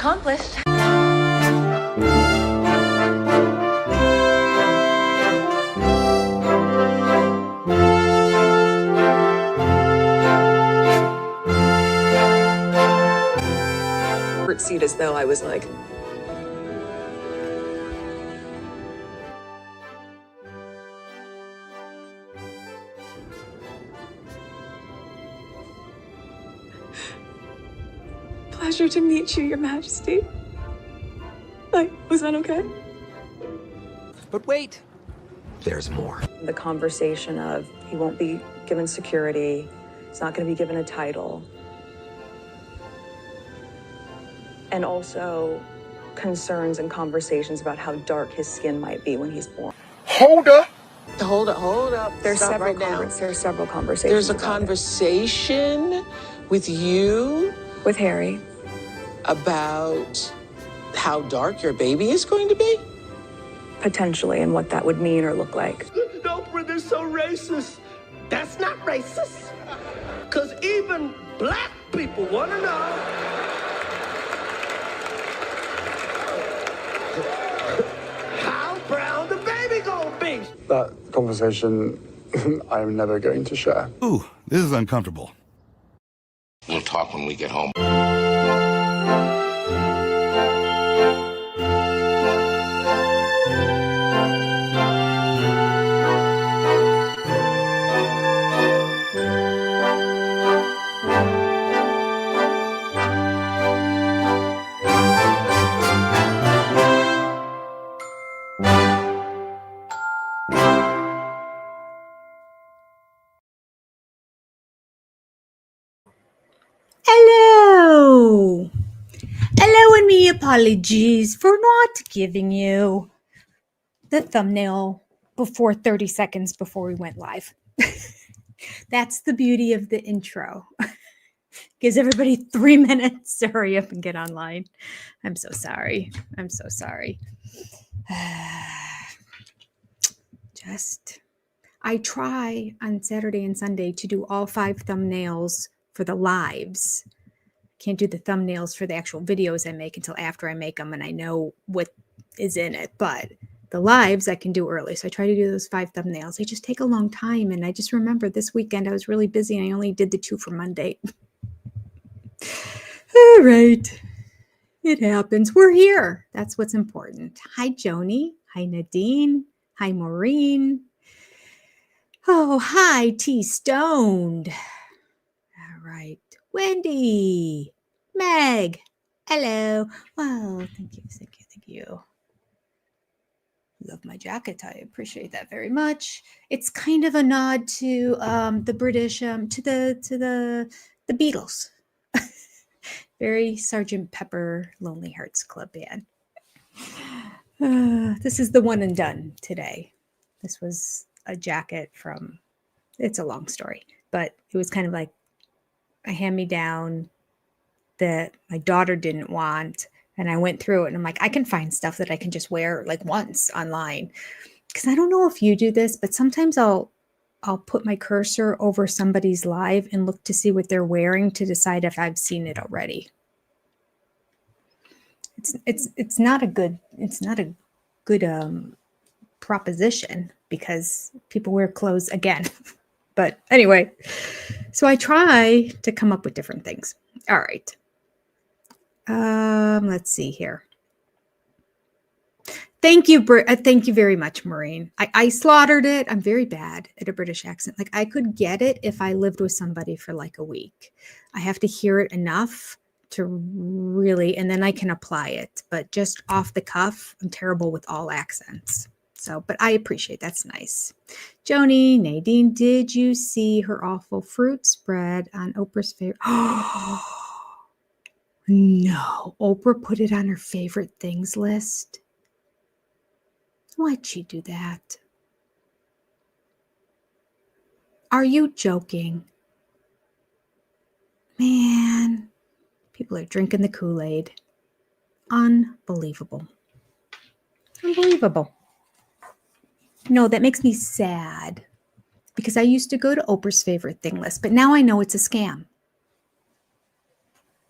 accomplished. Seat as though I was like, pleasure to meet you, Your Majesty. Like, was that okay? But wait, there's more. The conversation of he won't be given security, he's not going to be given a title. And also concerns and conversations about how dark his skin might be when he's born. Hold up. Hold up. There's Stop several right now. there's several conversations. There's a about conversation with you with Harry about how dark your baby is going to be? potentially and what that would mean or look like. Oprah is so racist. That's not racist. Because even black people want to know. How brown the baby gonna be? That conversation I'm never going to share. Ooh, this is uncomfortable. We'll talk when we get home. Hello. Hello, and me apologies for not giving you the thumbnail before 30 seconds before we went live. That's the beauty of the intro. Gives everybody 3 minutes to hurry up and get online. I'm so sorry. I'm so sorry. I try on Saturday and Sunday to do all 5 thumbnails for the lives. Can't do the thumbnails for the actual videos I make until after I make them and I know what is in it. But the lives I can do early. So I try to do those 5 thumbnails. They just take a long time. And I just remember this weekend I was really busy and I only did the 2 for Monday. All right. It happens. We're here. That's what's important. Hi, Joni. Hi, Nadine. Hi, Maureen. Oh, hi, T Stoned. All right. Wendy. Meg. Hello. Well, thank you. Love my jacket. I appreciate that very much. It's kind of a nod to the British, to the Beatles. Very Sgt. Pepper Lonely Hearts Club Band. This is the one and done today. This was a jacket from, it's a long story, but it was kind of like a hand-me-down that my daughter didn't want. And I went through it and I'm like, I can find stuff that I can just wear like once online. Because I don't know if you do this, but sometimes I'll put my cursor over somebody's live and look to see what they're wearing to decide if I've seen it already. It's not a good proposition because people wear clothes again. But anyway, so I try to come up with different things. All right. Let's see here. Thank you. Thank you very much, Maureen. I slaughtered it. I'm very bad at a British accent. Like I could get it if I lived with somebody for like a week. I have to hear it enough to really, and then I can apply it. But just off the cuff, I'm terrible with all accents. So, but I appreciate that's nice. Joni, Nadine, did you see her awful fruit spread on Oprah's favorite? Oh, no. Oprah put it on her favorite things list. Why'd she do that? Are you joking? Man, people are drinking the Kool-Aid. Unbelievable. Unbelievable. No, that makes me sad because I used to go to Oprah's favorite thing list, but now I know it's a scam.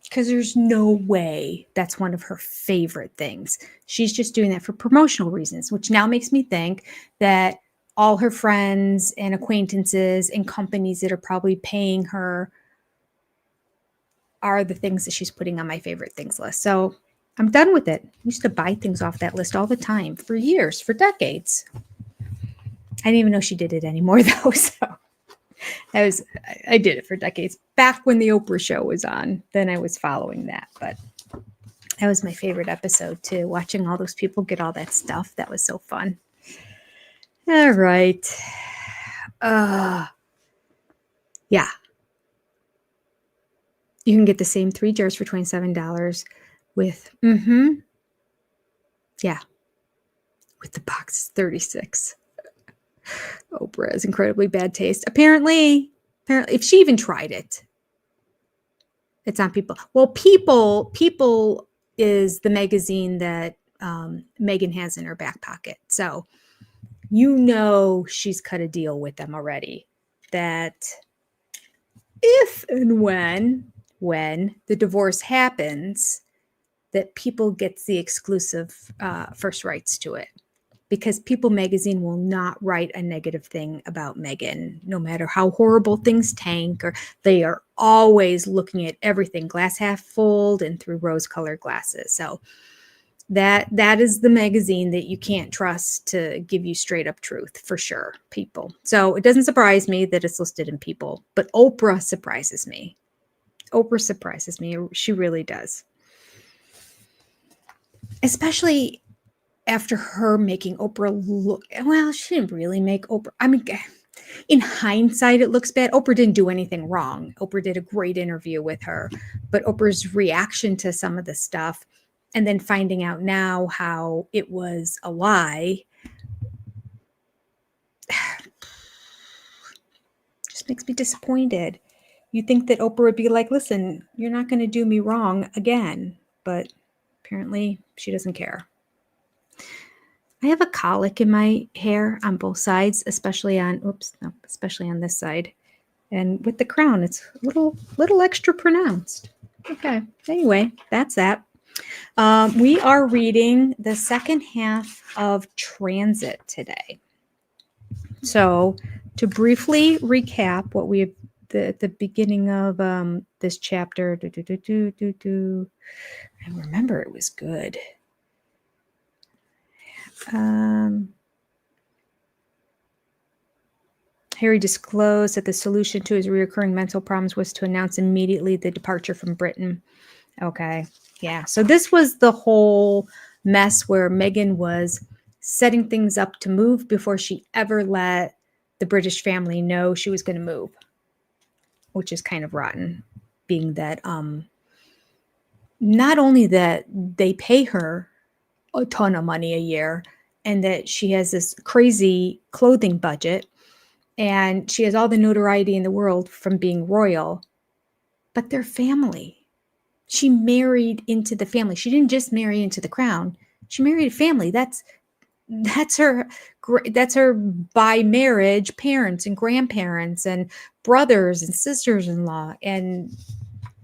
because there's no way that's one of her favorite things. She's just doing that for promotional reasons, which now makes me think that all her friends and acquaintances and companies that are probably paying her are the things that she's putting on my favorite things list. So I'm done with it. I used to buy things off that list all the time for years, for decades. I didn't even know she did it anymore though. So I did it for decades. Back when the Oprah show was on, then I was following that. But that was my favorite episode too, watching all those people get all that stuff. That was so fun. All right. Yeah. You can get the same 3 jars for $27 with, yeah, with the box 36. Oprah has incredibly bad taste. Apparently, if she even tried it, it's on People. Well, People is the magazine that Meghan has in her back pocket. So, she's cut a deal with them already that if and when the divorce happens, that People gets the exclusive first rights to it, because People magazine will not write a negative thing about Meghan, no matter how horrible things tank, or they are always looking at everything glass half full and through rose-colored glasses. So that is the magazine that you can't trust to give you straight up truth, for sure, People. So it doesn't surprise me that it's listed in People, but Oprah surprises me. Oprah surprises me. She really does. Especially after her making Oprah look, well, she didn't really make Oprah. I mean, in hindsight, it looks bad. Oprah didn't do anything wrong. Oprah did a great interview with her, but Oprah's reaction to some of the stuff, and then finding out now how it was a lie, just makes me disappointed. You think that Oprah would be like, listen, you're not going to do me wrong again. But apparently she doesn't care. I have a colic in my hair on both sides, especially on this side. And with the crown, it's a little extra pronounced. Okay. Anyway, that's that. We are reading the second half of Transit today. So to briefly recap what we have at the beginning of this chapter, I remember it was good. Harry disclosed that the solution to his recurring mental problems was to announce immediately the departure from Britain. Okay. Yeah. So this was the whole mess where Meghan was setting things up to move before she ever let the British family know she was going to move, which is kind of rotten, being that not only that they pay her a ton of money a year, and that she has this crazy clothing budget, and she has all the notoriety in the world from being royal, but they're family. She married into the family. She didn't just marry into the crown. She married a family. That's her by marriage parents and grandparents and brothers and sisters-in-law, and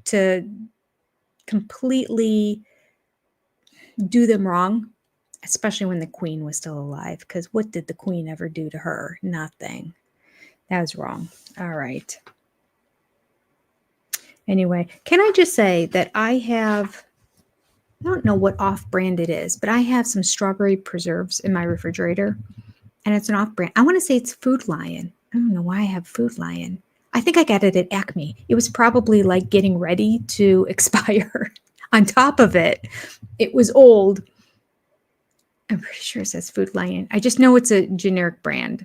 to completely do them wrong, especially when the queen was still alive, because what did the queen ever do to her? Nothing. That was wrong. All right. Anyway, can I just say that I don't know what off-brand it is, but I have some strawberry preserves in my refrigerator, and it's an off-brand. I want to say it's Food Lion. I don't know why I have Food Lion. I think I got it at Acme. It was probably like getting ready to expire. On top of it, it was old. I'm pretty sure it says Food Lion. I just know it's a generic brand.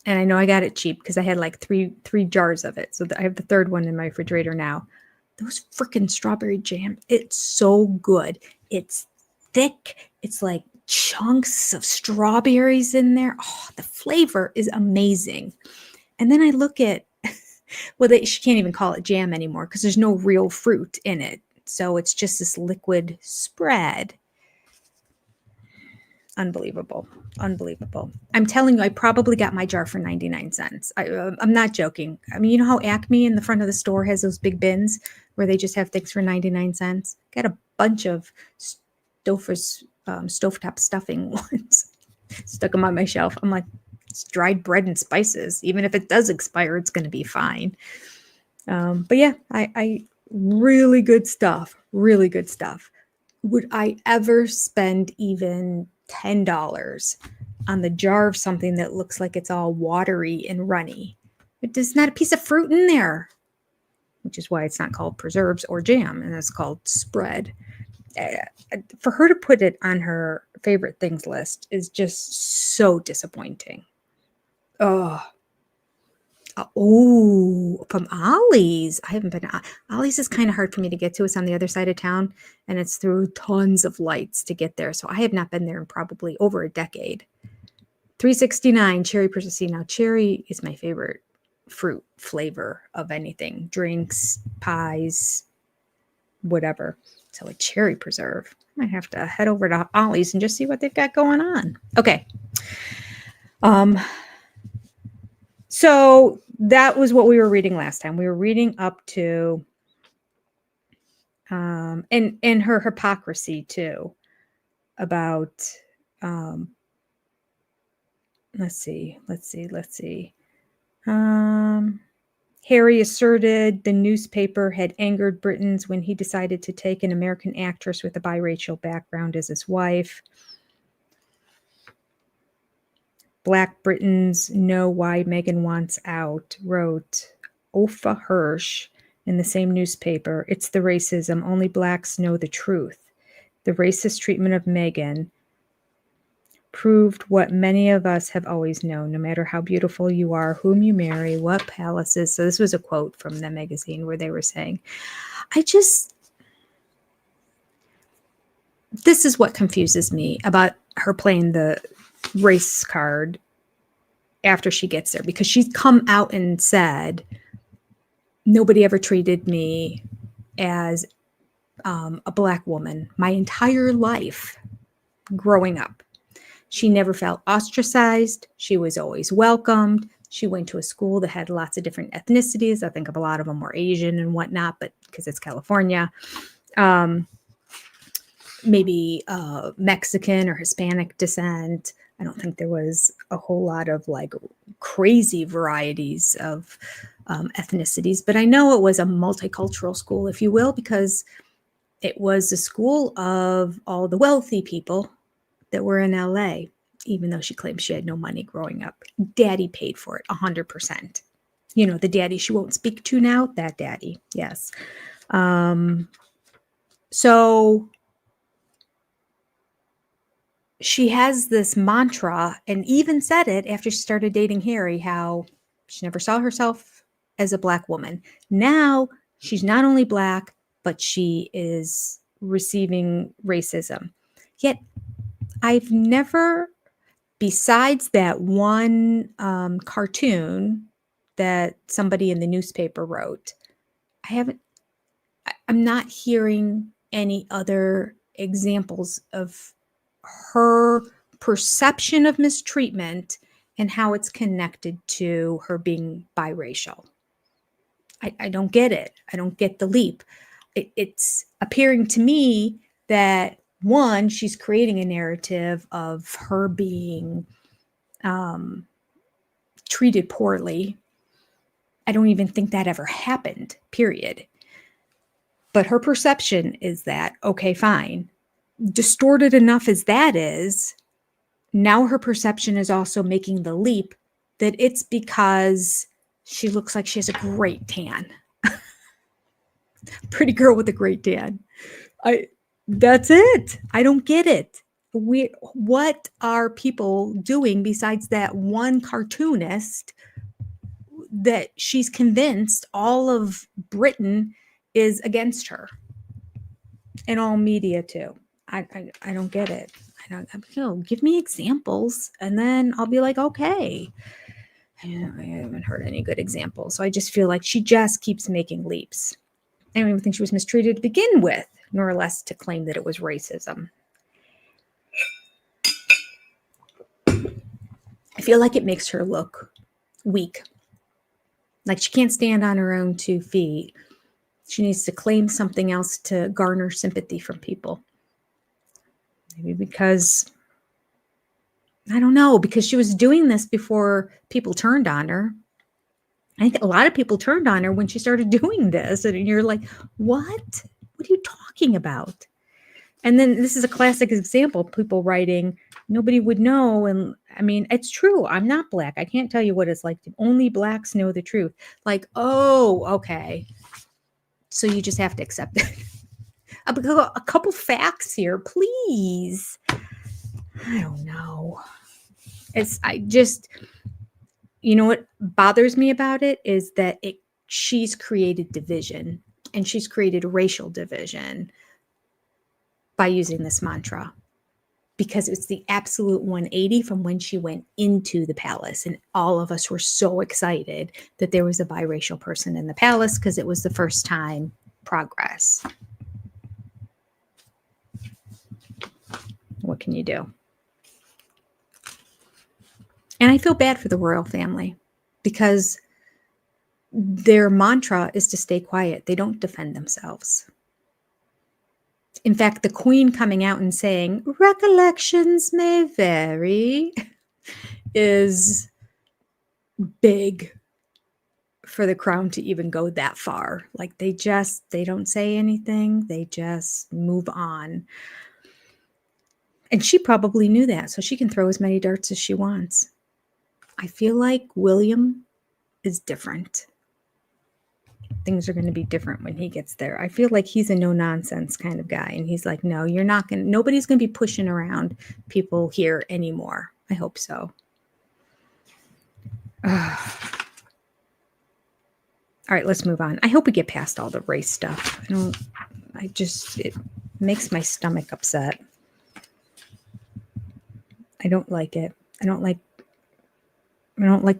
And I know I got it cheap because I had like three jars of it. So I have the third one in my refrigerator now. Those freaking strawberry jam, it's so good. It's thick. It's like chunks of strawberries in there. Oh, the flavor is amazing. And then I look at, well, she can't even call it jam anymore because there's no real fruit in it. So it's just this liquid spread. Unbelievable. Unbelievable. I'm telling you, I probably got my jar for 99 cents. I'm not joking. I mean, you know how Acme in the front of the store has those big bins where they just have things for 99 cents? Got a bunch of stovetop stuffing ones. Stuck them on my shelf. I'm like, it's dried bread and spices. Even if it does expire, it's going to be fine. But yeah, I really good stuff. Really good stuff. Would I ever spend even $10 on the jar of something that looks like it's all watery and runny? There's not a piece of fruit in there, which is why it's not called preserves or jam, and it's called spread. For her to put it on her favorite things list is just so disappointing. Oh, from Ollie's. I haven't been to Ollie's. Is kind of hard for me to get to. It's on the other side of town, and it's through tons of lights to get there. So I have not been there in probably over a decade. $3.69 cherry persistine. Now cherry is my favorite fruit flavor of anything. Drinks, pies, whatever. So a cherry preserve. I might have to head over to Ollie's and just see what they've got going on. Okay. So that was what we were reading last time. We were reading up to and her hypocrisy too about let's see. Harry asserted the newspaper had angered Britons when he decided to take an American actress with a biracial background as his wife. Black Britons know why Meghan wants out, wrote Ofa Hirsch in the same newspaper. It's the racism. Only blacks know the truth. The racist treatment of Meghan proved what many of us have always known. No matter how beautiful you are, whom you marry, what palaces. So this was a quote from the magazine where they were saying, this is what confuses me about her playing the race card after she gets there, because she's come out and said, nobody ever treated me as a black woman my entire life growing up. She never felt ostracized. She was always welcomed. She went to a school that had lots of different ethnicities. I think a lot of them were Asian and whatnot, but because it's California, maybe Mexican or Hispanic descent. I don't think there was a whole lot of like crazy varieties of ethnicities, but I know it was a multicultural school, if you will, because it was a school of all the wealthy people that were in LA, even though she claims she had no money growing up. Daddy paid for it 100%. You know, the daddy she won't speak to now, that daddy. Yes. So she has this mantra, and even said it after she started dating Harry, how she never saw herself as a black woman. Now she's not only black, but she is receiving racism. Yet I've never, besides that one cartoon that somebody in the newspaper wrote, I'm not hearing any other examples of her perception of mistreatment and how it's connected to her being biracial. I don't get it. I don't get the leap. It's appearing to me that, one, she's creating a narrative of her being treated poorly. I don't even think that ever happened, period. But her perception is that, okay, fine. Distorted enough as that is, now her perception is also making the leap that it's because she looks like she has a great tan. Pretty girl with a great tan. That's it. I don't get it. What are people doing besides that one cartoonist that she's convinced all of Britain is against her? And all media too. I don't get it. Give me examples, and then I'll be like, okay. I haven't heard any good examples. So I just feel like she just keeps making leaps. I don't even think she was mistreated to begin with, nor less to claim that it was racism. feel like it makes her look weak. Like she can't stand on her own 2 feet. She needs to claim something else to garner sympathy from people. Maybe because, I don't know, because she was doing this before people turned on her. I think a lot of people turned on her when she started doing this. And you're like, what? What are you talking about? And then this is a classic example, people writing, nobody would know. And I mean, it's true. I'm not black. I can't tell you what it's like. Only blacks know the truth. Like, oh, okay. So you just have to accept it. A couple facts here, please. I don't know. You know what bothers me about it is that she's created division, and she's created racial division by using this mantra, because it's the absolute 180 from when she went into the palace. And all of us were so excited that there was a biracial person in the palace because it was the first time progress. What can you do? And I feel bad for the royal family because their mantra is to stay quiet. They don't defend themselves. In fact, the queen coming out and saying, recollections may vary, is big for the crown to even go that far. Like they don't say anything. They just move on. And she probably knew that, so she can throw as many darts as she wants. I feel like William is different. Things are going to be different when he gets there. I feel like he's a no nonsense kind of guy. And he's like, no, nobody's going to be pushing around people here anymore. I hope so. All right, let's move on. I hope we get past all the race stuff. It makes my stomach upset. I don't like it. I don't like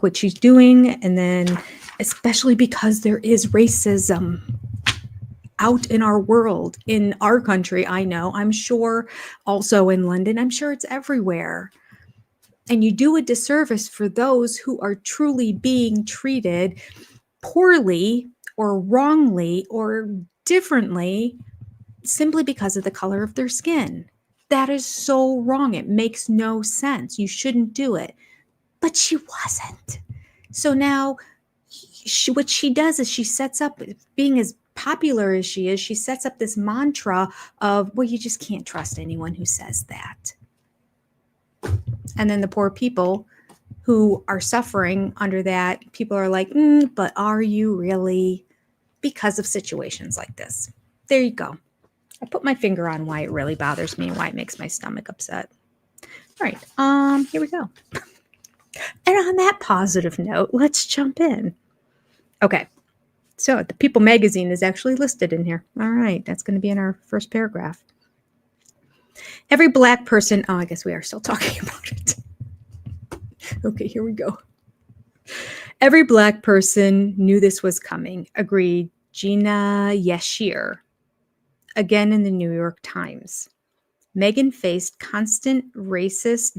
what she's doing. And then especially because there is racism out in our world, in our country. I know, I'm sure also in London, I'm sure it's everywhere. And you do a disservice for those who are truly being treated poorly or wrongly or differently simply because of the color of their skin. That is so wrong. It makes no sense. You shouldn't do it. But she wasn't. So now what she does is she sets up, being as popular as she is, she sets up this mantra of, well, you just can't trust anyone who says that. And then the poor people who are suffering under that, people are like, but are you really? Because of situations like this. There you go. I put my finger on why it really bothers me and why it makes my stomach upset. All right, here we go. And on that positive note, let's jump in. Okay, so the People magazine is actually listed in here. All right, that's going to be in our first paragraph. Every black person, I guess we are still talking about it. Okay, here we go. Every black person knew this was coming, agreed Gina Yashir, again in the New York Times. Meghan faced constant racist,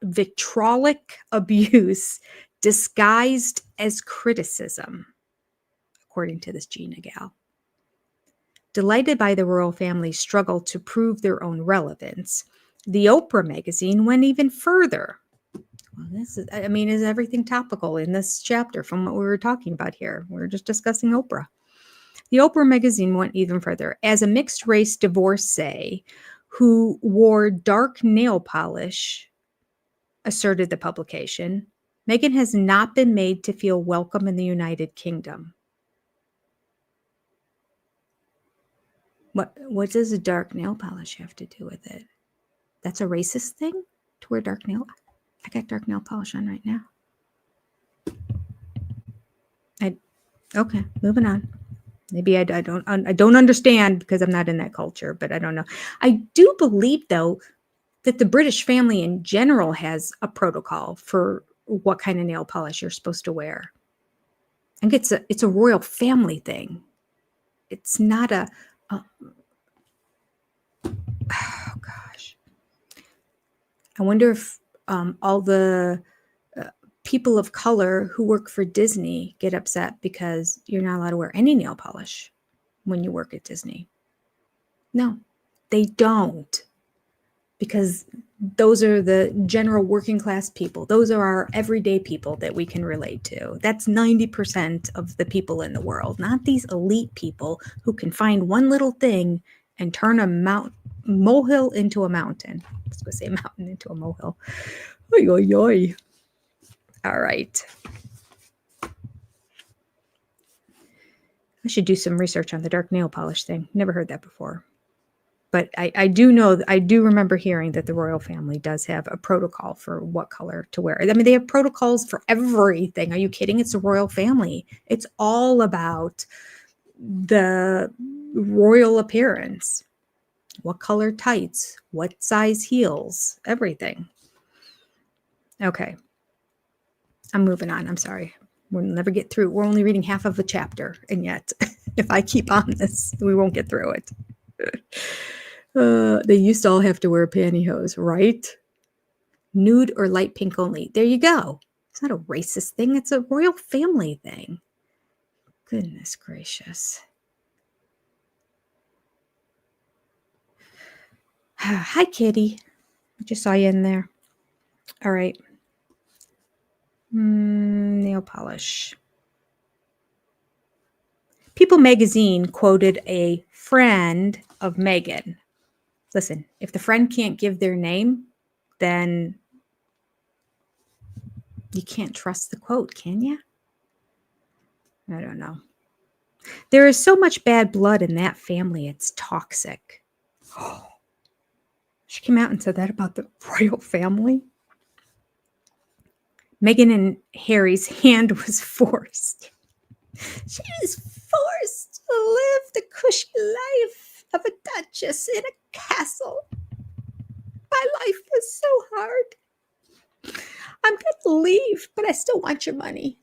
vitriolic abuse disguised as criticism, according to this Gina gal. Delighted by the royal family's struggle to prove their own relevance, the Oprah magazine went even further. Well, is everything topical in this chapter from what we were talking about here? We're just discussing Oprah. The Oprah magazine went even further. As a mixed-race divorcee who wore dark nail polish, asserted the publication, Meghan has not been made to feel welcome in the United Kingdom. What does a dark nail polish have to do with it? That's a racist thing to wear dark nail? I got dark nail polish on right now. Okay, moving on. Maybe I don't understand because I'm not in that culture, but I don't know. I do believe, though, that the British family in general has a protocol for what kind of nail polish you're supposed to wear. I think it's a royal family thing. It's not oh gosh. I wonder if all the people of color who work for Disney get upset because you're not allowed to wear any nail polish when you work at Disney. No, they don't. Because those are the general working class people. Those are our everyday people that we can relate to. That's 90% of the people in the world, not these elite people who can find one little thing and turn a molehill into a mountain. I was going to say mountain into a molehill. Oy, oy, oy. All right. I should do some research on the dark nail polish thing. Never heard that before. But I do know, I do remember hearing that the royal family does have a protocol for what color to wear. I mean, they have protocols for everything. Are you kidding? It's a royal family. It's all about the royal appearance. What color tights, what size heels, everything. Okay. I'm moving on. I'm sorry. We'll never get through. We're only reading half of a chapter. And yet, if I keep on this, we won't get through it. They used to all have to wear pantyhose, right? Nude or light pink only. There you go. It's not a racist thing. It's a royal family thing. Goodness gracious. Hi, kitty. I just saw you in there. All right. Nail polish. People magazine quoted a friend of Meghan. Listen, if the friend can't give their name, then you can't trust the quote, can you? I don't know. There is so much bad blood in that family. It's toxic. She came out and said that about the royal family. Meghan and Harry's hand was forced. She was forced to live the cushy life of a duchess in a castle. My life was so hard. I'm going to leave, but I still want your money.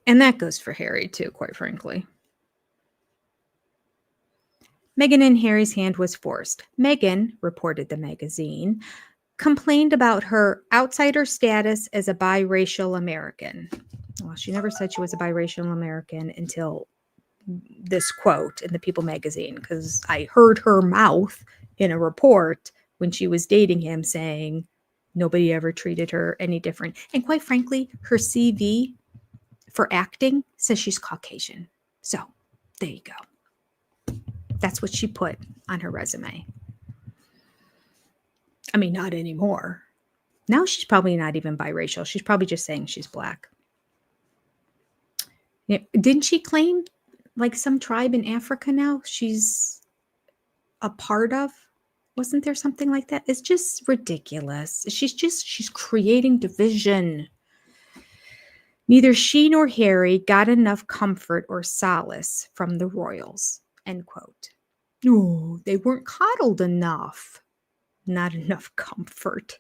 And that goes for Harry too, quite frankly. Meghan and Harry's hand was forced. Meghan, reported the magazine, complained about her outsider status as a biracial American. Well, she never said she was a biracial American until this quote in the People magazine, because I heard her mouth in a report when she was dating him saying nobody ever treated her any different. And quite frankly, her CV for acting says she's Caucasian. So there you go. That's what she put on her resume. I mean, not anymore. Now she's probably not even biracial. She's probably just saying she's black. Yeah, didn't she claim like some tribe in Africa now she's a part of? Wasn't there something like that? It's just ridiculous. She's creating division. Neither she nor Harry got enough comfort or solace from the royals, end quote. No, they weren't coddled enough. Not enough comfort.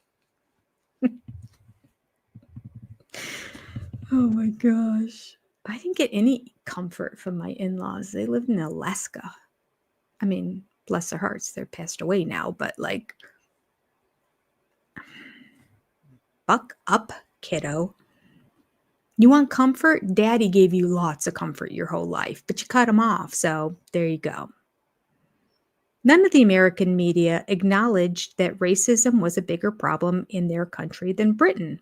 Oh my gosh. I didn't get any comfort from my in-laws. They lived in Alaska. I mean, bless their hearts, they're passed away now, but like, buck up, kiddo. You want comfort? Daddy gave you lots of comfort your whole life, but you cut him off. So there you go. None of the American media acknowledged that racism was a bigger problem in their country than Britain,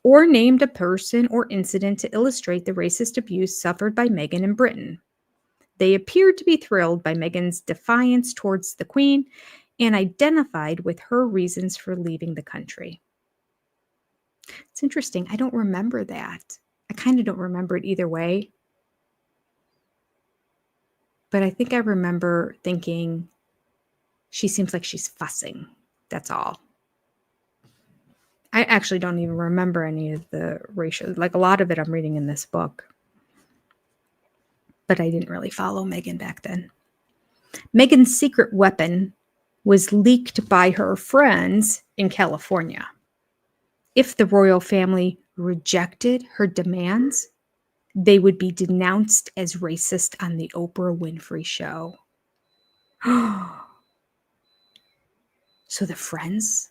or named a person or incident to illustrate the racist abuse suffered by Meghan in Britain. They appeared to be thrilled by Meghan's defiance towards the Queen and identified with her reasons for leaving the country. It's interesting. I don't remember that. I kind of don't remember it either way. But I think I remember thinking, she seems like she's fussing. That's all. I actually don't even remember any of the racial, like a lot of it I'm reading in this book. But I didn't really follow Meghan back then. Meghan's secret weapon was leaked by her friends in California. If the royal family rejected her demands, they would be denounced as racist on the Oprah Winfrey Show. So the friends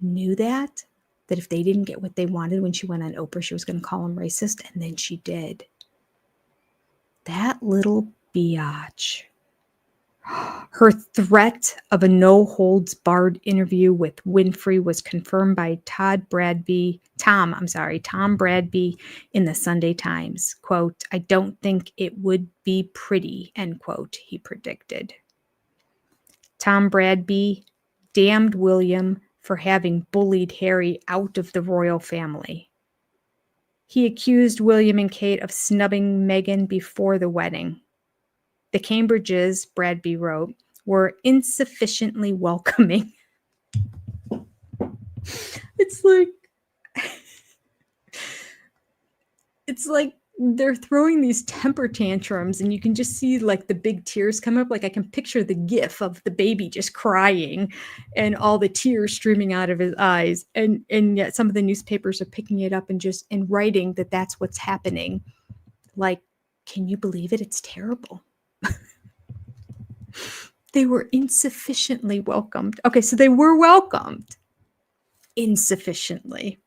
knew that if they didn't get what they wanted when she went on Oprah, she was going to call them racist, and then she did. That little biatch. Her threat of a no-holds-barred interview with Winfrey was confirmed by Tom Bradby in the Sunday Times. Quote, "I don't think it would be pretty," end quote, he predicted. Tom Bradby damned William for having bullied Harry out of the royal family. He accused William and Kate of snubbing Meghan before the wedding. The Cambridges, Bradby wrote, were insufficiently welcoming. It's like they're throwing these temper tantrums, and you can just see like the big tears come up. Like I can picture the gif of the baby just crying and all the tears streaming out of his eyes. And yet some of the newspapers are picking it up and just and writing that that's what's happening. Like, can you believe it? It's terrible. They were insufficiently welcomed. Okay, so they were welcomed insufficiently.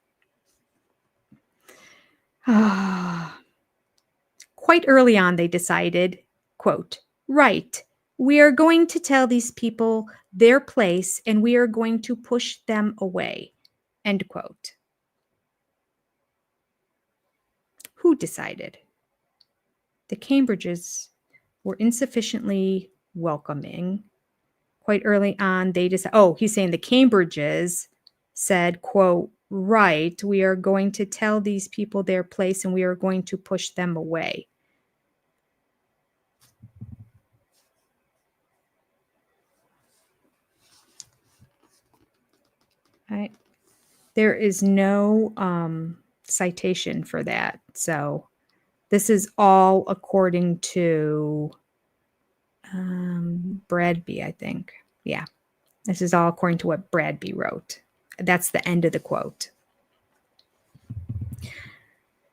Quite early on, they decided, quote, "Right, we are going to tell these people their place and we are going to push them away," end quote. Who decided? The Cambridges were insufficiently welcoming. Quite early on, they decided, he's saying the Cambridges said, quote, "Right, we are going to tell these people their place and we are going to push them away." Right. There is no citation for that. So this is all according to Bradby, I think. Yeah. This is all according to what Bradby wrote. That's the end of the quote.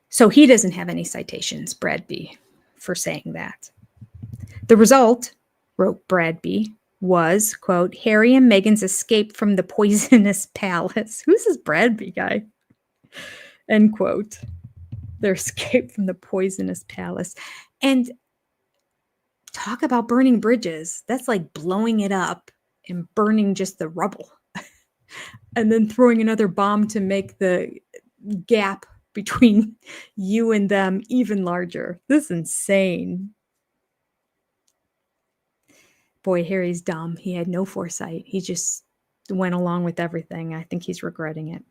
So he doesn't have any citations, Bradby, for saying that. The result, wrote Bradby, was, quote, "Harry and Meghan's escape from the poisonous palace." Who's this Bradby guy? End quote. Their escape from the poisonous palace. And talk about burning bridges. That's like blowing it up and burning just the rubble. And then throwing another bomb to make the gap between you and them even larger. This is insane. Boy, Harry's dumb. He had no foresight. He just went along with everything. I think he's regretting it.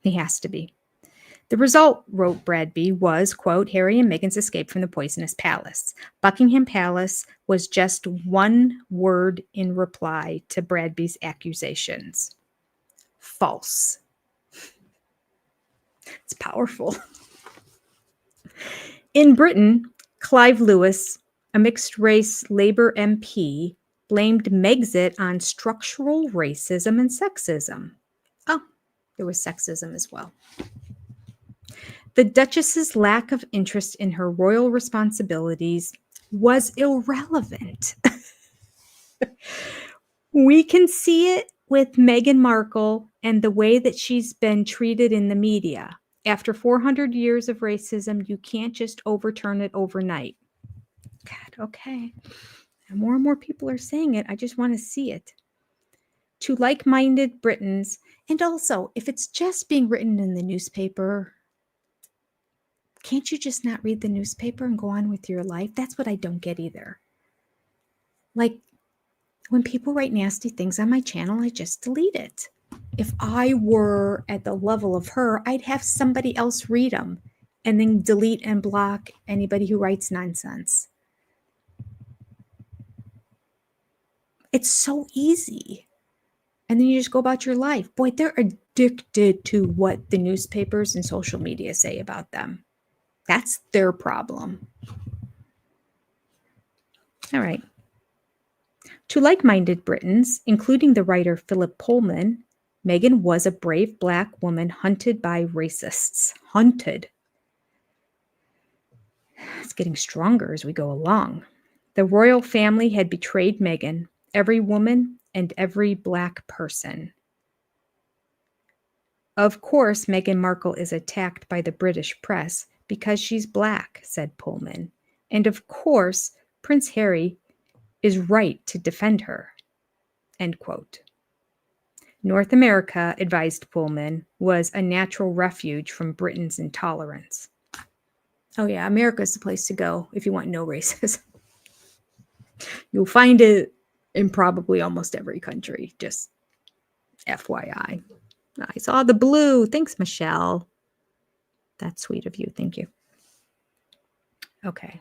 He has to be. The result, wrote Bradby, was, quote, "Harry and Meghan's escape from the poisonous palace." Buckingham Palace was just one word in reply to Bradby's accusations. False. It's powerful. In Britain, Clive Lewis, a mixed-race Labour MP, blamed Megxit on structural racism and sexism. Oh, there was sexism as well. The Duchess's lack of interest in her royal responsibilities was irrelevant. We can see it with Meghan Markle and the way that she's been treated in the media. After 400 years of racism, you can't just overturn it overnight. God, okay. And more people are saying it. I just want to see it. To like-minded Britons, and also, if it's just being written in the newspaper, can't you just not read the newspaper and go on with your life? That's what I don't get either. Like, when people write nasty things on my channel, I just delete it. If I were at the level of her, I'd have somebody else read them and then delete and block anybody who writes nonsense. It's so easy. And then you just go about your life. Boy, they're addicted to what the newspapers and social media say about them. That's their problem. All right. To like-minded Britons, including the writer Philip Pullman, Meghan was a brave Black woman hunted by racists. Hunted. It's getting stronger as we go along. The royal family had betrayed Meghan. Every woman, and every Black person. Of course, Meghan Markle is attacked by the British press because she's Black, said Pullman. And of course, Prince Harry is right to defend her. End quote. North America, advised Pullman, was a natural refuge from Britain's intolerance. Oh yeah, America's the place to go if you want no racism. You'll find it in probably almost every country, just FYI. I saw the blue. Thanks, Michelle. That's sweet of you. Thank you. Okay.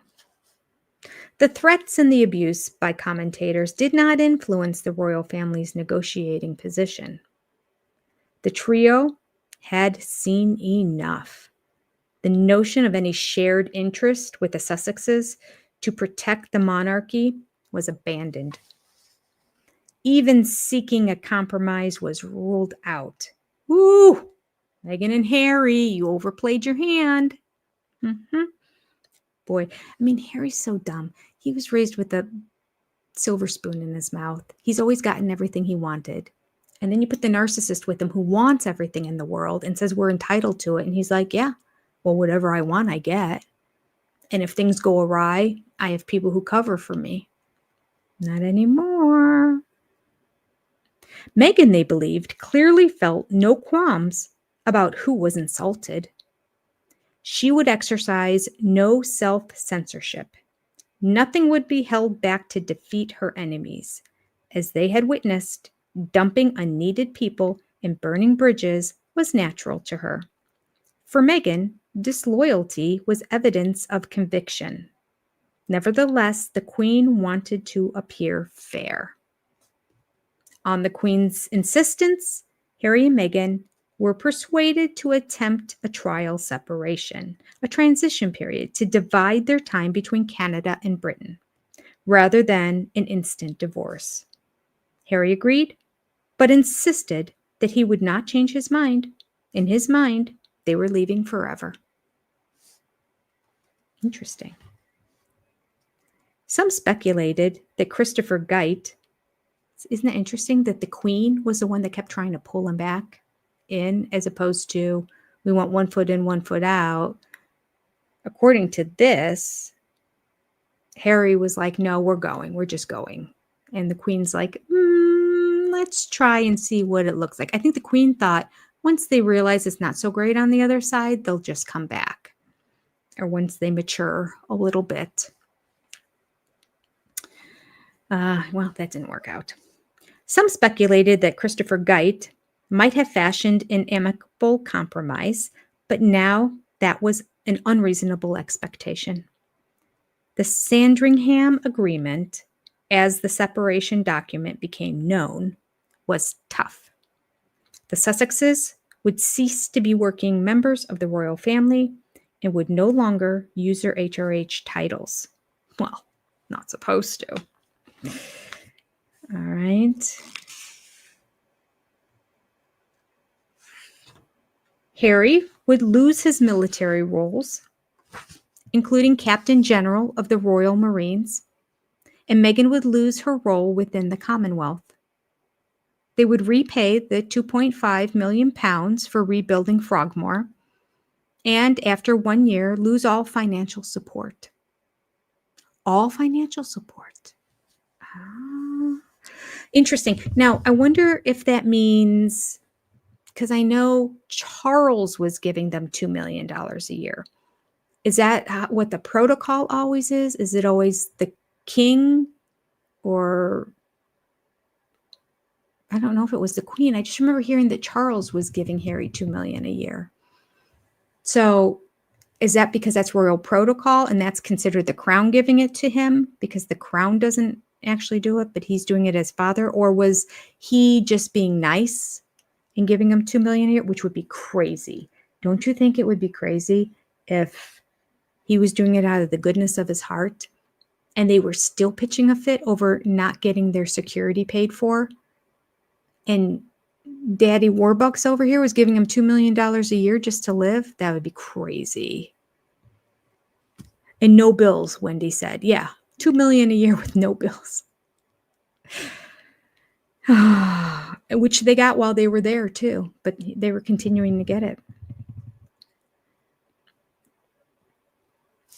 The threats and the abuse by commentators did not influence the royal family's negotiating position. The trio had seen enough. The notion of any shared interest with the Sussexes to protect the monarchy was abandoned. Even seeking a compromise was ruled out. Woo! Meghan and Harry, you overplayed your hand. Boy, I mean, Harry's so dumb. He was raised with a silver spoon in his mouth. He's always gotten everything he wanted. And then you put the narcissist with him who wants everything in the world and says we're entitled to it. And he's like, yeah, well, whatever I want, I get. And if things go awry, I have people who cover for me. Not anymore. Meghan, they believed, clearly felt no qualms about who was insulted. She would exercise no self-censorship. Nothing would be held back to defeat her enemies. As they had witnessed, dumping unneeded people and burning bridges was natural to her. For Meghan, disloyalty was evidence of conviction. Nevertheless, the Queen wanted to appear fair. On the Queen's insistence, Harry and Meghan were persuaded to attempt a trial separation, a transition period to divide their time between Canada and Britain, rather than an instant divorce. Harry agreed, but insisted that he would not change his mind. In his mind, they were leaving forever. Interesting. Some speculated that Christopher Geit, isn't that interesting that the Queen was the one that kept trying to pull him back in, as opposed to we want 1 foot in, 1 foot out. According to this, Harry was like, no, we're just going. And the Queen's like, let's try and see what it looks like. I think the Queen thought once they realize it's not so great on the other side, they'll just come back. Or once they mature a little bit. Well, that didn't work out. Some speculated that Christopher Geit might have fashioned an amicable compromise, but now that was an unreasonable expectation. The Sandringham Agreement, as the separation document became known, was tough. The Sussexes would cease to be working members of the royal family and would no longer use their HRH titles. Well, not supposed to. All right. Harry would lose his military roles, including Captain General of the Royal Marines, and Meghan would lose her role within the Commonwealth. They would repay the £2.5 million for rebuilding Frogmore, and after 1 year, lose all financial support. All financial support. Interesting. Now, I wonder if that means, because I know Charles was giving them $2 million a year. Is that what the protocol always is? Is it always the king, or I don't know if it was the Queen. I just remember hearing that Charles was giving Harry $2 million a year. So is that because that's royal protocol and that's considered the crown giving it to him because the crown doesn't actually do it, but he's doing it as father? Or was he just being nice and giving him $2 million a year, which would be crazy? Don't you think it would be crazy if he was doing it out of the goodness of his heart and they were still pitching a fit over not getting their security paid for? And Daddy Warbucks over here was giving him $2 million a year just to live? That would be crazy. And no bills, Wendy said. Yeah, $2 million a year with no bills. which they got while they were there too, but they were continuing to get it.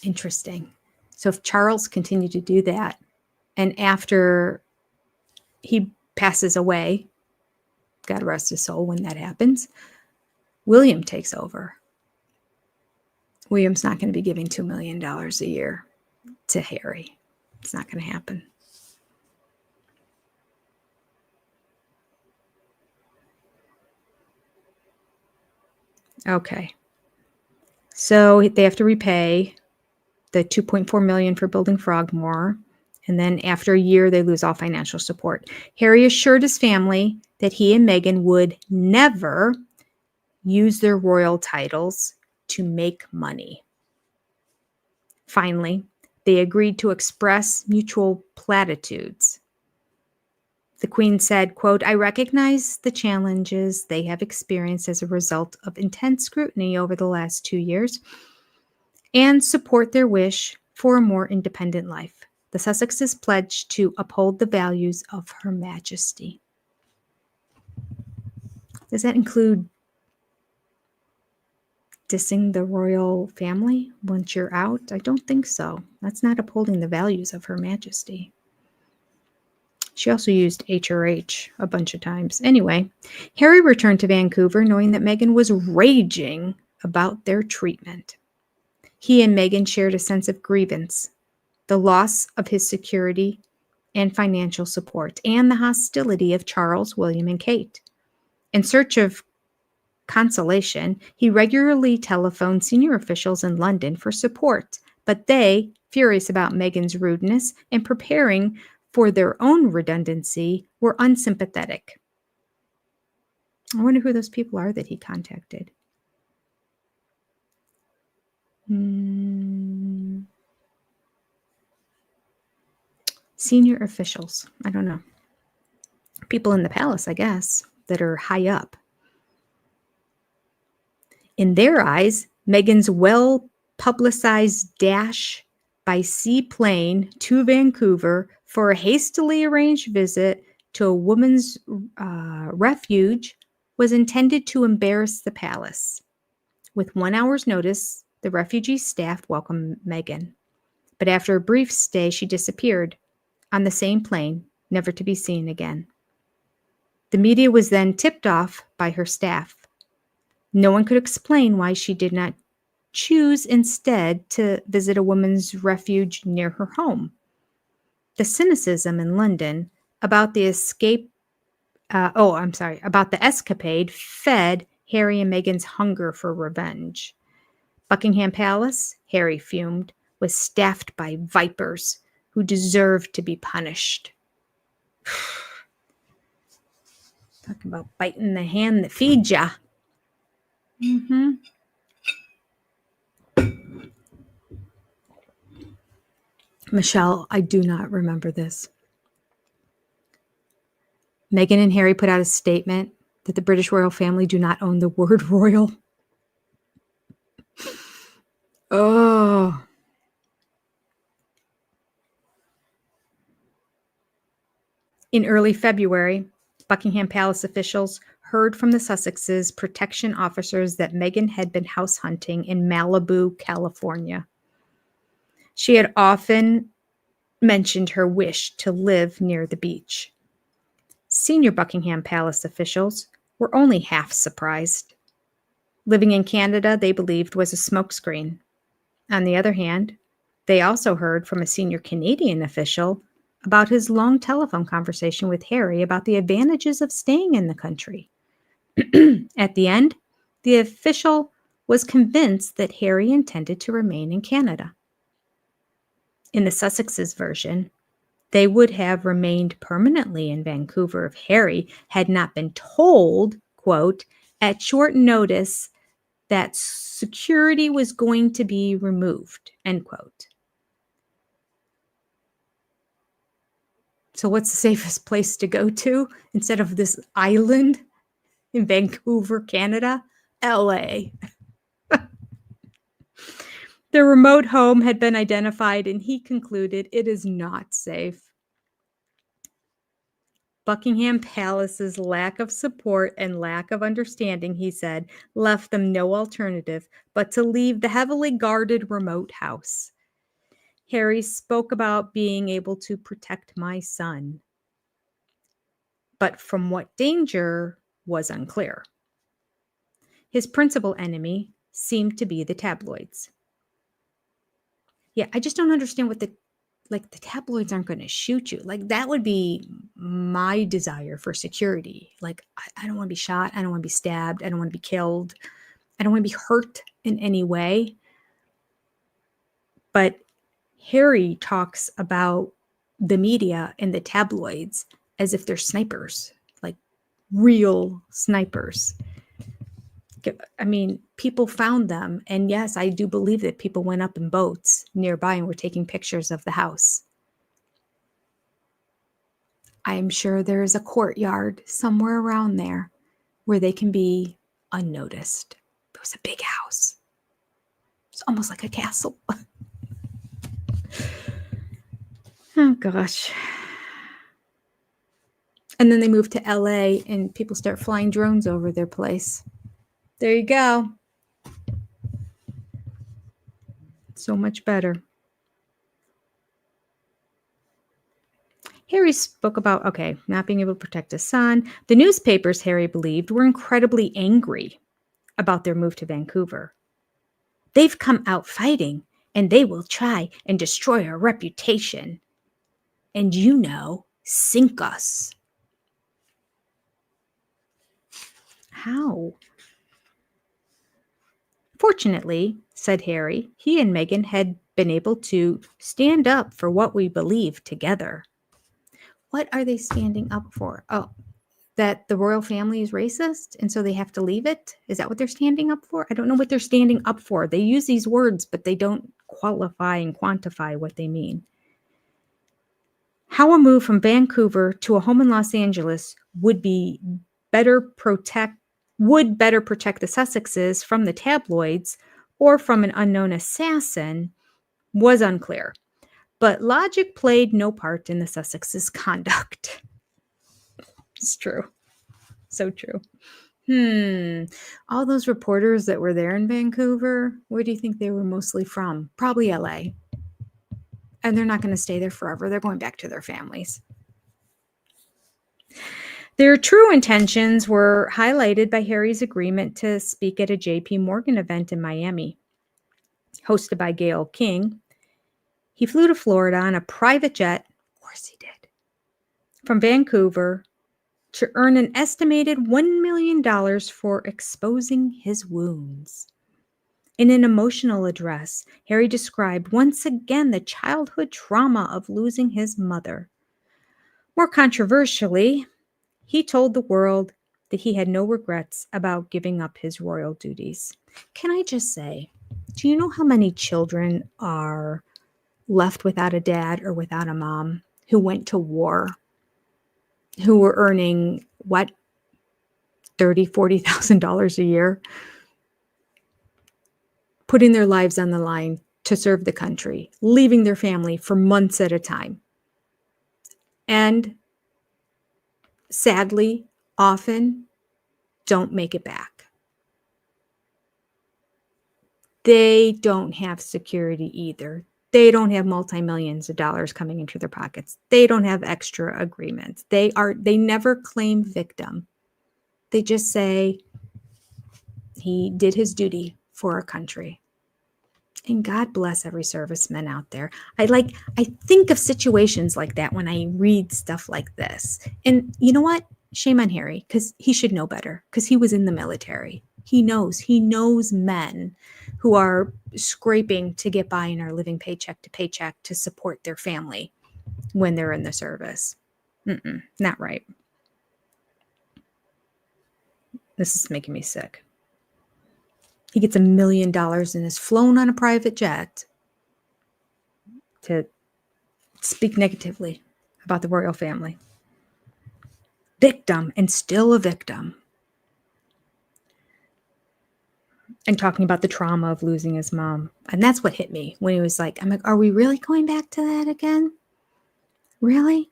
Interesting. So if Charles continued to do that, and after he passes away, God rest his soul when that happens, William takes over. William's not going to be giving $2 million a year to Harry. It's not going to happen. Okay. So they have to repay the $2.4 million for building Frogmore. And then after a year, they lose all financial support. Harry assured his family that he and Meghan would never use their royal titles to make money. Finally, they agreed to express mutual platitudes. The Queen said, quote, "I recognize the challenges they have experienced as a result of intense scrutiny over the last 2 years and support their wish for a more independent life. The Sussexes pledge to uphold the values of Her Majesty." Does that include dissing the royal family once you're out? I don't think so. That's not upholding the values of Her Majesty. She also used HRH a bunch of times. Anyway, Harry returned to Vancouver knowing that Meghan was raging about their treatment. He and Meghan shared a sense of grievance, the loss of his security and financial support, and the hostility of Charles, William, and Kate. In search of consolation, he regularly telephoned senior officials in London for support, but they, furious about Meghan's rudeness and preparing for their own redundancy, were unsympathetic. I wonder who those people are that he contacted. Senior officials. I don't know. People in the palace, I guess, that are high up. In their eyes, Meghan's well-publicized dash by seaplane to Vancouver for a hastily arranged visit to a woman's refuge was intended to embarrass the palace. With 1 hour's notice, the refugee staff welcomed Meghan. But after a brief stay, she disappeared on the same plane, never to be seen again. The media was then tipped off by her staff. No one could explain why she did not choose instead to visit a woman's refuge near her home. The cynicism in London about the about the escapade fed Harry and Meghan's hunger for revenge. Buckingham Palace, Harry fumed, was staffed by vipers who deserved to be punished. Talking about biting the hand that feeds ya. Michelle, I do not remember this. Meghan and Harry put out a statement that the British royal family do not own the word royal. Oh. In early February, Buckingham Palace officials heard from the Sussexes' protection officers that Meghan had been house hunting in Malibu, California. She had often mentioned her wish to live near the beach. Senior Buckingham Palace officials were only half surprised. Living in Canada, they believed, was a smokescreen. On the other hand, they also heard from a senior Canadian official about his long telephone conversation with Harry about the advantages of staying in the country. At the end, the official was convinced that Harry intended to remain in Canada. In the Sussexes' version, they would have remained permanently in Vancouver if Harry had not been told, quote, at short notice that security was going to be removed, end quote. So what's the safest place to go to instead of this island in Vancouver, Canada? LA. The remote home had been identified and he concluded it is not safe. Buckingham Palace's lack of support and lack of understanding, he said, left them no alternative but to leave the heavily guarded remote house. Harry spoke about being able to protect my son, but from what danger was unclear. His principal enemy seemed to be the tabloids. Yeah, I just don't understand what the tabloids aren't going to shoot you. Like, that would be my desire for security. Like, I don't want to be shot. I don't want to be stabbed. I don't want to be killed. I don't want to be hurt in any way. But Harry talks about the media and the tabloids as if they're snipers, like real snipers. I mean, people found them. And yes, I do believe that people went up in boats nearby and were taking pictures of the house. I'm sure there's a courtyard somewhere around there where they can be unnoticed. It was a big house. It's almost like a castle. Oh, gosh. And then they moved to LA and people start flying drones over their place. There you go. So much better. Harry spoke about, not being able to protect his son. The newspapers, Harry believed, were incredibly angry about their move to Vancouver. They've come out fighting, and they will try and destroy our reputation. And sink us. How? Fortunately, said Harry, he and Meghan had been able to stand up for what we believe together. What are they standing up for? Oh, that the royal family is racist and so they have to leave it? Is that what they're standing up for? I don't know what they're standing up for. They use these words, but they don't qualify and quantify what they mean. How a move from Vancouver to a home in Los Angeles would better protect the Sussexes from the tabloids or from an unknown assassin was unclear. But logic played no part in the Sussexes' conduct. It's true. So true. All those reporters that were there in Vancouver, where do you think they were mostly from? Probably LA. And they're not going to stay there forever. They're going back to their families. Their true intentions were highlighted by Harry's agreement to speak at a JP Morgan event in Miami, hosted by Gayle King. He flew to Florida on a private jet, of course he did, from Vancouver to earn an estimated $1 million for exposing his wounds. In an emotional address, Harry described once again the childhood trauma of losing his mother. More controversially, he told the world that he had no regrets about giving up his royal duties. Can I just say, do you know how many children are left without a dad or without a mom who went to war, who were earning, $30,000, $40,000 a year, putting their lives on the line to serve the country, leaving their family for months at a time. And sadly, often don't make it back. They don't have security either. They don't have multi-millions of dollars coming into their pockets. They don't have extra agreements. They never claim victim. They just say he did his duty for our country. And God bless every serviceman out there. I think of situations like that when I read stuff like this. And you know what? Shame on Harry, because he should know better, because he was in the military. He knows men who are scraping to get by and are living paycheck to paycheck to support their family when they're in the service. Not right. This is making me sick. He gets $1 million and is flown on a private jet to speak negatively about the royal family. Victim, and still a victim. And talking about the trauma of losing his mom. And that's what hit me when he was like, I'm like, are we really going back to that again? Really?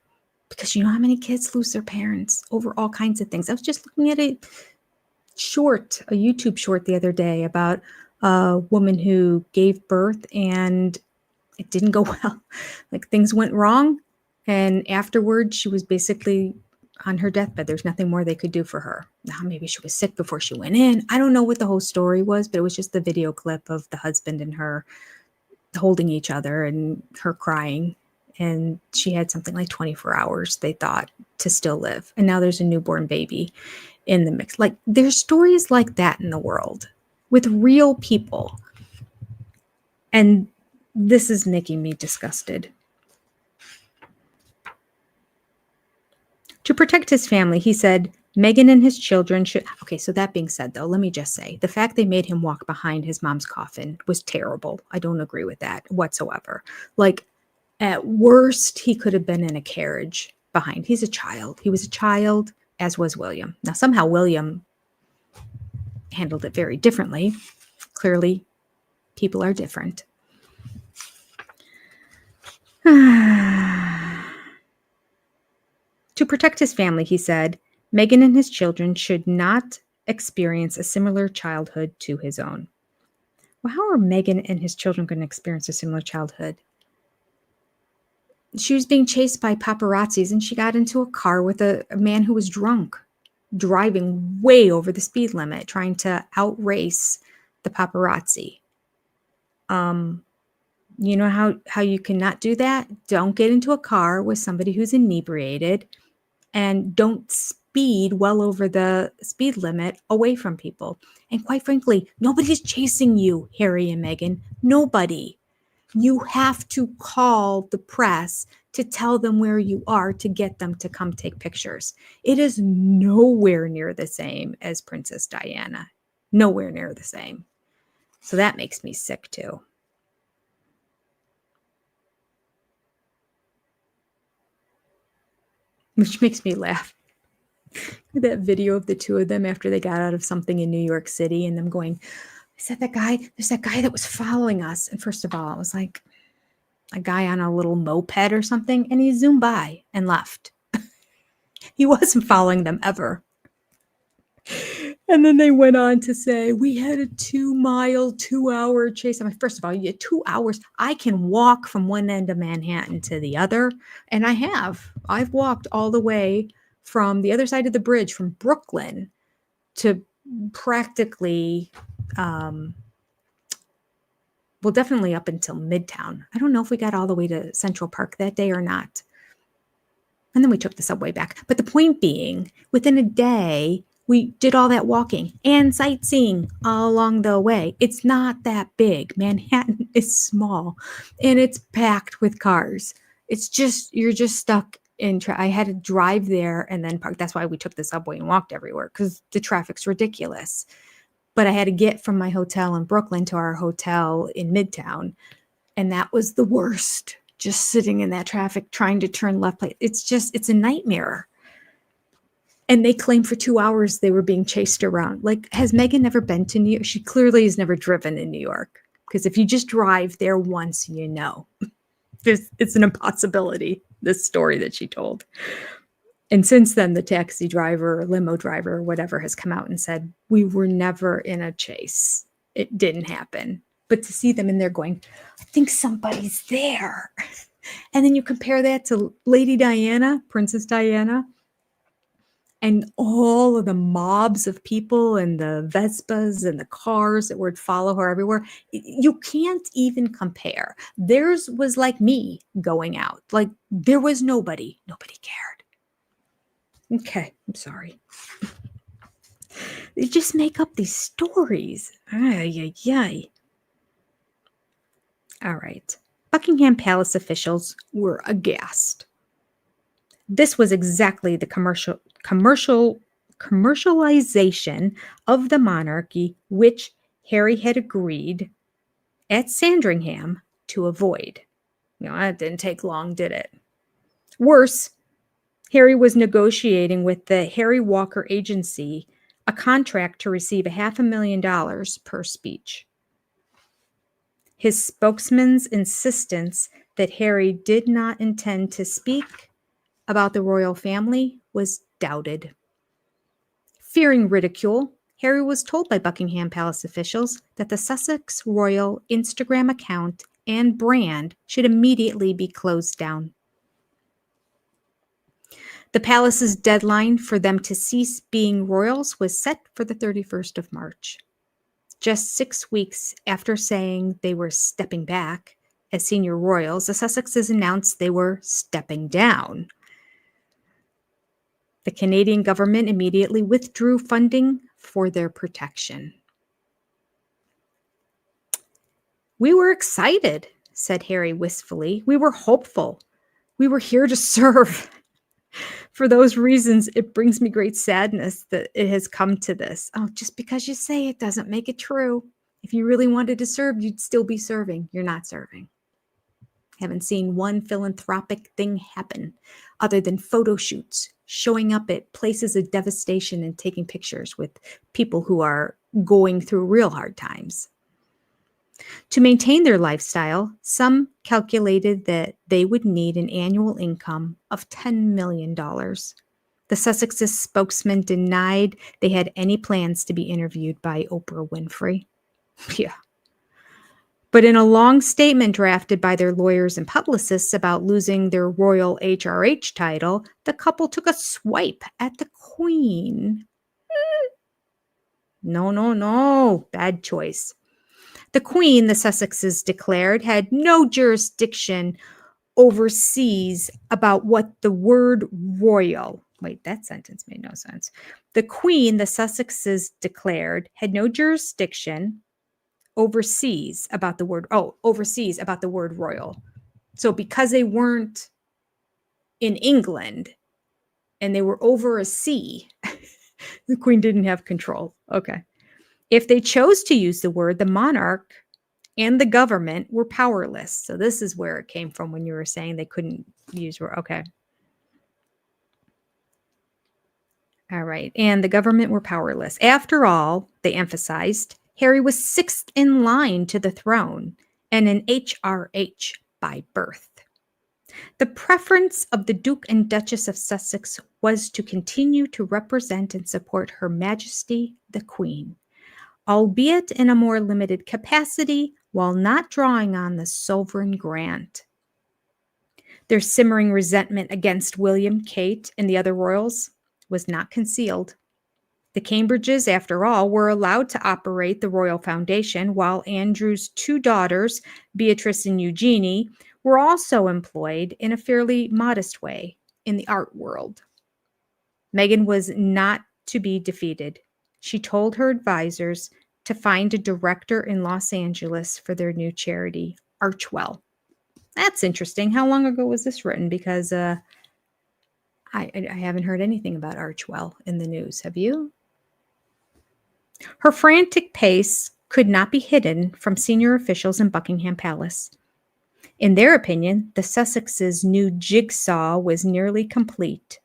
Because you know how many kids lose their parents over all kinds of things. I was just looking at a YouTube short the other day about a woman who gave birth and it didn't go well. Like things went wrong. And afterwards, she was basically on her deathbed. There's nothing more they could do for her. Now, maybe she was sick before she went in. I don't know what the whole story was, but it was just the video clip of the husband and her holding each other and her crying. And she had something like 24 hours, they thought, to still live. And now there's a newborn baby in the mix. Like there's stories like that in the world with real people. And this is making me disgusted. To protect his family, he said, Meghan and his children should... Okay, so that being said, though, let me just say, the fact they made him walk behind his mom's coffin was terrible. I don't agree with that whatsoever. Like, at worst, he could have been in a carriage behind. He's a child. He was a child, as was William. Now, somehow William handled it very differently. Clearly, people are different. To protect his family, he said, Meghan and his children should not experience a similar childhood to his own. Well, how are Meghan and his children going to experience a similar childhood? She was being chased by paparazzis and she got into a car with a man who was drunk, driving way over the speed limit, trying to outrace the paparazzi. You know how you cannot do that? Don't get into a car with somebody who's inebriated and don't speed well over the speed limit away from people. And quite frankly, nobody's chasing you, Harry and Meghan. Nobody. You have to call the press to tell them where you are to get them to come take pictures. It is nowhere near the same as Princess Diana. Nowhere near the same. So that makes me sick too. Which makes me laugh. That video of the two of them after they got out of something in New York City and them going, I said, there's that guy that was following us. And first of all, it was like a guy on a little moped or something, and he zoomed by and left. He wasn't following them ever. And then they went on to say, we had a 2-mile, 2-hour chase. I'm like, first of all, you had 2 hours. I can walk from one end of Manhattan to the other. And I have. I've walked all the way from the other side of the bridge from Brooklyn to practically, well, definitely up until Midtown. I don't know if we got all the way to Central Park that day or not. And then we took the subway back. But the point being, within a day, we did all that walking and sightseeing all along the way. It's not that big. Manhattan is small and it's packed with cars. It's just, you're just stuck in I had to drive there and then park. That's why we took the subway and walked everywhere, because the traffic's ridiculous. But I had to get from my hotel in Brooklyn to our hotel in Midtown. And that was the worst. Just sitting in that traffic, trying to turn left. It's a nightmare. And they claimed for 2 hours they were being chased around. Like, has Meghan never been to New York? She clearly has never driven in New York. Because if you just drive there once, you know. It's an impossibility, this story that she told. And since then, the taxi driver or limo driver or whatever has come out and said, we were never in a chase. It didn't happen. But to see them in there going, I think somebody's there. And then you compare that to Lady Diana, Princess Diana, and all of the mobs of people and the Vespas and the cars that would follow her everywhere. You can't even compare. Theirs was like me going out. Like there was nobody. Nobody cared. Okay, I'm sorry. They just make up these stories. Ay, ay, ay. All right. Buckingham Palace officials were aghast. This was exactly the commercialization of the monarchy which Harry had agreed at Sandringham to avoid. That didn't take long, did it? Worse, Harry was negotiating with the Harry Walker Agency a contract to receive $500,000 per speech. His spokesman's insistence that Harry did not intend to speak about the royal family was doubted. Fearing ridicule, Harry was told by Buckingham Palace officials that the Sussex Royal Instagram account and brand should immediately be closed down. The palace's deadline for them to cease being royals was set for the 31st of March. Just 6 weeks after saying they were stepping back as senior royals, the Sussexes announced they were stepping down. The Canadian government immediately withdrew funding for their protection. "We were excited," said Harry wistfully. "We were hopeful. We were here to serve. For those reasons, it brings me great sadness that it has come to this." Oh, just because you say it doesn't make it true. If you really wanted to serve, you'd still be serving. You're not serving. Haven't seen one philanthropic thing happen other than photo shoots, showing up at places of devastation and taking pictures with people who are going through real hard times. To maintain their lifestyle, some calculated that they would need an annual income of $10 million. The Sussexes spokesman denied they had any plans to be interviewed by Oprah Winfrey. Yeah. But in a long statement drafted by their lawyers and publicists about losing their royal HRH title, the couple took a swipe at the Queen. No, bad choice. The Queen, the Sussexes declared, had no jurisdiction overseas about what the word royal. Wait, that sentence made no sense. The Queen, the Sussexes declared, had no jurisdiction overseas about the word royal. So because they weren't in England and they were over a sea, the Queen didn't have control. Okay. If they chose to use the word, the monarch and the government were powerless. So this is where it came from when you were saying they couldn't use word. Okay. All right. And the government were powerless. After all, they emphasized, Harry was sixth in line to the throne and an HRH by birth. The preference of the Duke and Duchess of Sussex was to continue to represent and support Her Majesty the Queen, albeit in a more limited capacity while not drawing on the sovereign grant. Their simmering resentment against William, Kate, and the other royals was not concealed. The Cambridges, after all, were allowed to operate the Royal Foundation, while Andrew's two daughters, Beatrice and Eugenie, were also employed in a fairly modest way in the art world. Meghan was not to be defeated. She told her advisors to find a director in Los Angeles for their new charity, Archwell. That's interesting. How long ago was this written? Because I haven't heard anything about Archwell in the news. Have you? Her frantic pace could not be hidden from senior officials in Buckingham Palace. In their opinion, the Sussexes' new jigsaw was nearly complete.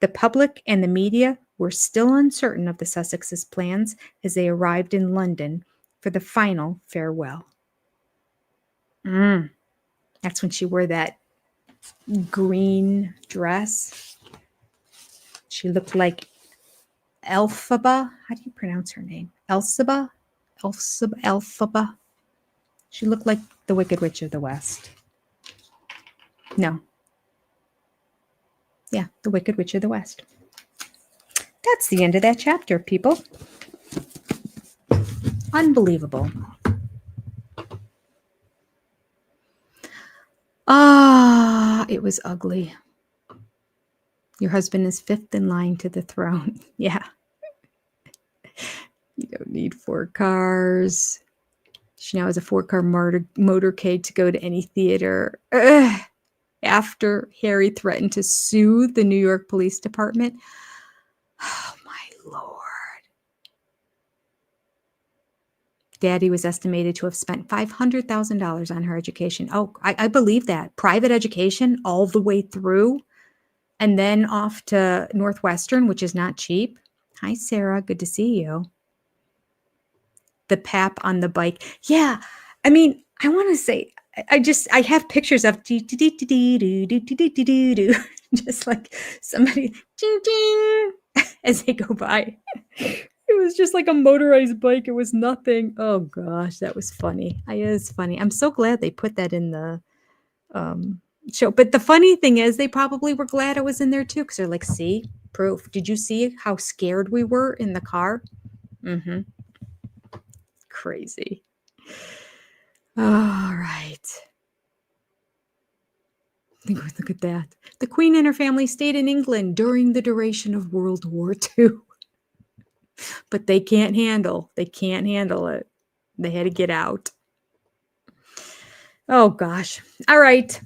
The public and the media were still uncertain of the Sussexes' plans as they arrived in London for the final farewell. That's when she wore that green dress. She looked like Elphaba. How do you pronounce her name? Elphaba? Elphaba. She looked like the Wicked Witch of the West. No. Yeah, the Wicked Witch of the West. That's the end of that chapter, people. Unbelievable. It was ugly. Your husband is fifth in line to the throne. Yeah. You don't need 4 cars. She now has a 4-car motorcade to go to any theater. After Harry threatened to sue the New York Police Department. Oh, my Lord. Daddy was estimated to have spent $500,000 on her education. Oh, I believe that. Private education all the way through. And then off to Northwestern, which is not cheap. Hi, Sarah. Good to see you. The pap on the bike. Yeah. I mean, I want to say, I have pictures of just like somebody ding ding as they go by. It was just like a motorized bike. It was nothing. Oh gosh, that was funny. It is funny. I'm so glad they put that in the show. But the funny thing is, they probably were glad it was in there too, because they're like, see, proof. Did you see how scared we were in the car? Mm-hmm. Crazy. All right. Look at that. The Queen and her family stayed in England during the duration of World War II. But they can't handle it. They had to get out. Oh gosh. All right.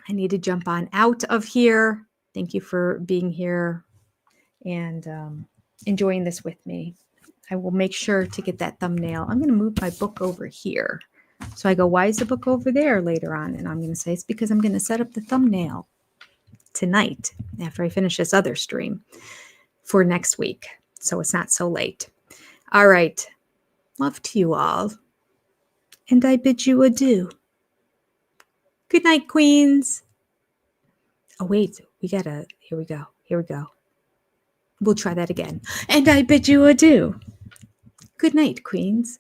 I need to jump on out of here. Thank you for being here and enjoying this with me. I will make sure to get that thumbnail. I'm going to move my book over here. So I go, why is the book over there later on? And I'm going to say it's because I'm going to set up the thumbnail tonight after I finish this other stream for next week. So it's not so late. All right. Love to you all. And I bid you adieu. Good night, queens. Oh, wait. Here we go. We'll try that again. And I bid you adieu. Good night, queens.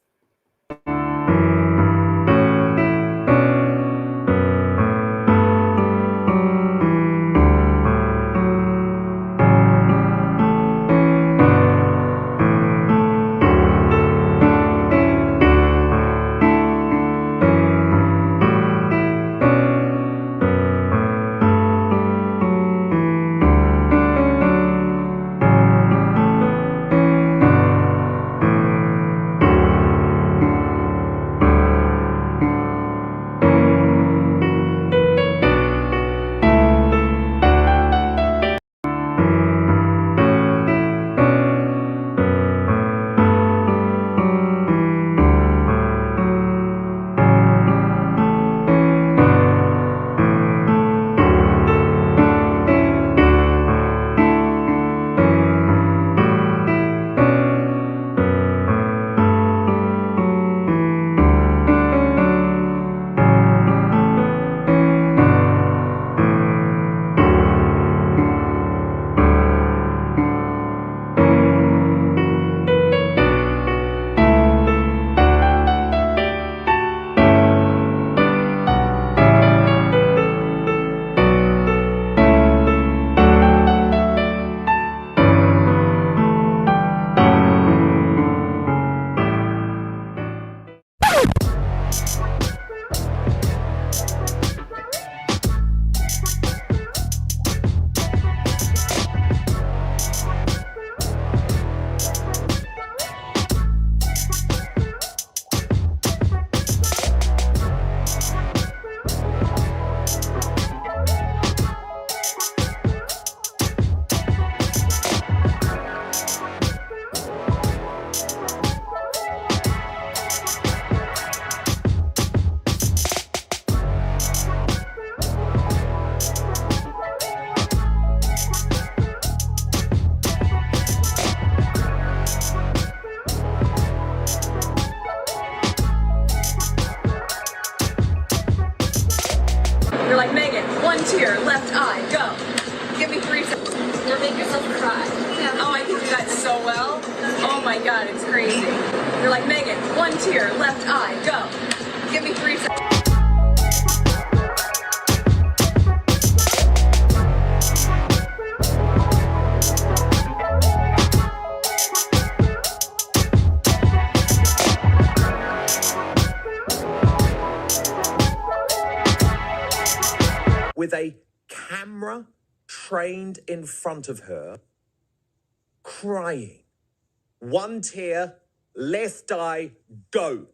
You're like, Megan, one tear, left eye, go. Give me 3 seconds. You'll make yourself cry. Oh, I can do that so well. Oh my God, it's crazy. You're like, Megan, one tear, left eye, go. Give me 3 seconds. With a camera trained in front of her, crying. One tear, left eye, go.